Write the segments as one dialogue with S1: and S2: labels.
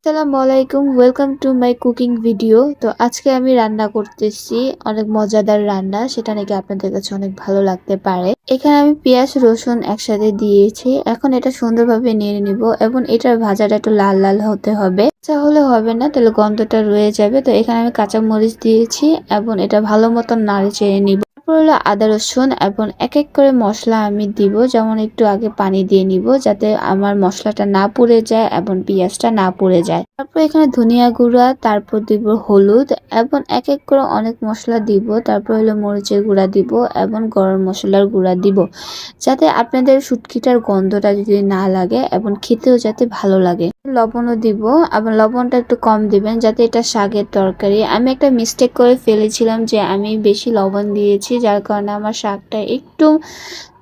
S1: আসসালামু আলাইকুম, welcome to my cooking video. তো আজকে আমি রান্না করতেছি অনেক মজাদার রান্না, সেটা নাকি আপনাদের কাছে অনেক ভালো লাগতে পারে। এখানে আমি পেঁয়াজ রসুন একসাথে দিয়েছি। এখন এটা সুন্দরভাবে নেড়ে নিব এবং এটার ভাজাটা একটু লাল লাল হতে হবে। হলে হবে না, তাহলে গন্ধটা রয়ে যাবে। তো এখানে আমি কাঁচা মরিচ দিয়েছি এবং এটা ভালো মতন নাড়ে চেড়ে নিব। তারপর হলো আদা রসুন এবং এক এক করে মশলা আমি দিব। যেমন একটু আগে পানি দিয়ে নিব যাতে আমার মশলাটা না পুড়ে যায় এবং পেঁয়াজটা না পুড়ে যায়। তারপর এখানে ধনিয়া গুঁড়া, তারপর দিব হলুদ এবং এক এক করে অনেক মশলা দিব। তারপর হলো মরিচের গুঁড়া দিব এবং গরম মশলার গুঁড়া দিব, যাতে আপনাদের শুটকিটার গন্ধটা যদি না লাগে এবং খেতেও যাতে ভালো লাগে। লবণও দিব এবং লবণটা একটু কম দিবেন যাতে এটা শাকের তরকারি। আমি একটা মিস্টেক করে ফেলেছিলাম যে আমি বেশি লবণ দিয়েছি, যার কারণে আমার শাকটা একটু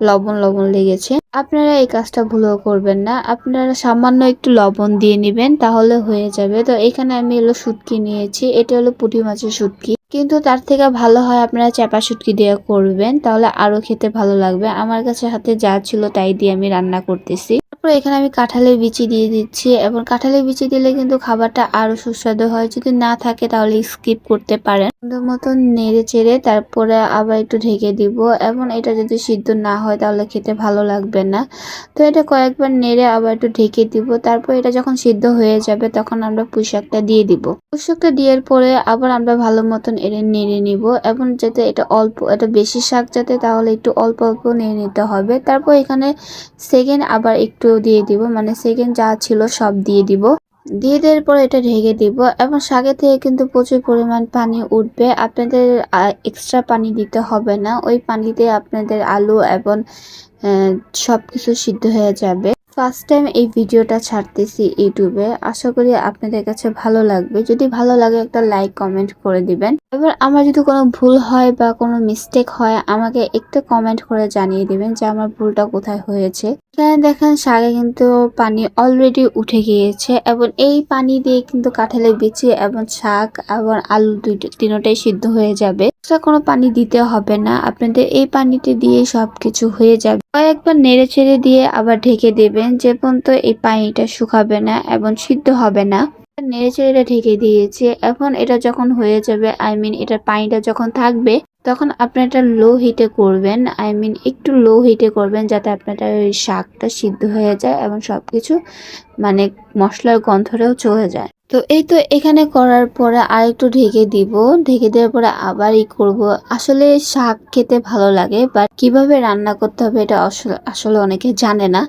S1: লবণ লবণ লেগেছে। আপনারা এই কাজটা ভুলও করবেন না, আপনারা সামান্য একটু লবণ দিয়ে নেবেন, তাহলে হয়ে যাবে। তো এখানে আমি হলো শুটকি নিয়েছি, এটা হলো পুঁটি মাছের শুটকি, কিন্তু তার থেকে ভালো হয় আপনারা চাপা শুটকি দিয়ে করবেন, তাহলে আরো খেতে ভালো লাগবে। আমার কাছে হাতে যা ছিল তাই দিয়ে আমি রান্না করতেছি। তারপর এখানে আমি কাঁঠালের বিচি দিয়ে দিচ্ছি এবং কাঁঠালের বিচি দিলে কিন্তু খাবারটা আরো সুস্বাদু হয়। যদি না থাকে তাহলে স্কিপ করতে পারেন। সুন্দর মতন নেড়ে চেড়ে তারপরে আবার একটু ঢেকে দিব এবং এটা যদি সিদ্ধ না হয় তাহলে খেতে ভালো লাগবে না। তো এটা কয়েকবার নেড়ে আবার একটু ঢেকে দিব। তারপর এটা যখন সিদ্ধ হয়ে যাবে তখন আমরা পুঁই শাকটা দিয়ে দিব। পুঁই শাকটা দেওয়ার পরে আবার আমরা ভালো মতন নেড়ে নিব এবং যাতে এটা বেশি শাক যাতে, তাহলে একটু অল্প অল্প নেড়ে নিতে হবে। তারপর এখানে সেকেন্ড আবার একটু দিয়ে দিব, মানে সেকেন্ড যা ছিল সব দিয়ে দিব। দিয়ে দেওয়ার পর এটা ঢেকে দিব এবং শাকের থেকে কিন্তু প্রচুর পরিমাণ পানি উঠবে। আপনাদের এক্সট্রা পানি দিতে হবে না, ওই পানিতে আপনাদের আলু এবং সবকিছু সিদ্ধ হয়ে যাবে। ফার্স্ট টাইম এই ভিডিওটা ছাড়তেছি ইউটিউবে, আশা করি আপনাদের কাছে ভালো লাগবে। যদি ভালো লাগে একটা লাইক কমেন্ট করে দিবেন। এবার আমার যদি কোনো ভুল হয় বা কোনো মিস্টেক হয় আমাকে একটু কমেন্ট করে জানিয়ে দিবেন যে আমার ভুলটা কোথায় হয়েছে। এখানে দেখেন শাকে কিন্তু পানি অলরেডি উঠে গিয়েছে এবং এই পানি দিয়ে কিন্তু কাঁঠালের বিচি এবং শাক এবং আলু তিনটাই সিদ্ধ হয়ে যাবে। এক্সট্রা কোনো পানি দিতে হবে না, আপনাদের এই পানিতে দিয়ে সবকিছু হয়ে যাবে। কয়েকবার নেড়ে ছেড়ে দিয়ে আবার ঢেকে দেবেন যে পর্যন্ত এই পানিটা শুকাবে না এবং সিদ্ধ হবে না। নেড়ে চেড়ে ঢেকে দিয়েছি। এখন এটা যখন হয়ে যাবে, এটার পানিটা যখন থাকবে তখন আপনি এটা লো হিটে করবেন, একটু লো হিটে করবেন যাতে আপনার ওই শাকটা সিদ্ধ হয়ে যায় এবং সবকিছু মানে মশলার গন্ধটাও চলে যায়। তো এই তো এখানে করার পরে আর একটু ঢেকে দিব। ঢেকে দেওয়ার পরে আবার করব। আসলে শাক খেতে ভালো লাগে, বাট কিভাবে রান্না করতে হবে এটা আসলে অনেকে জানে না।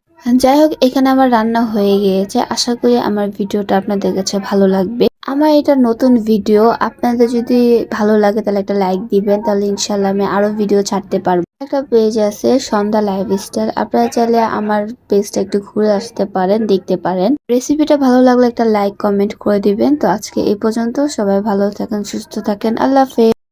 S1: যাই হোক, এখানে আমার রান্না হয়ে গিয়েছে। আশা করি আমার ভিডিওটা আপনাদের কাছে ভালো লাগবে। আমার এটা নতুন ভিডিও, আপনাদের যদি ভালো লাগে তাহলে একটা লাইক দিবেন, তাহলে ইনশাল্লাহ আমি আরো ভিডিও ছাড়তে পারবো। একটা পেজ আছে সন্ধ্যা লাইফস্টাইল, আপনারা চাইলে আমার পেজটা একটু ঘুরে আসতে পারেন, দেখতে পারেন। রেসিপিটা ভালো লাগলে একটা লাইক কমেন্ট করে দিবেন। তো আজকে এই পর্যন্ত, সবাই ভালো থাকেন, সুস্থ থাকেন, আল্লাহ হাফেজ।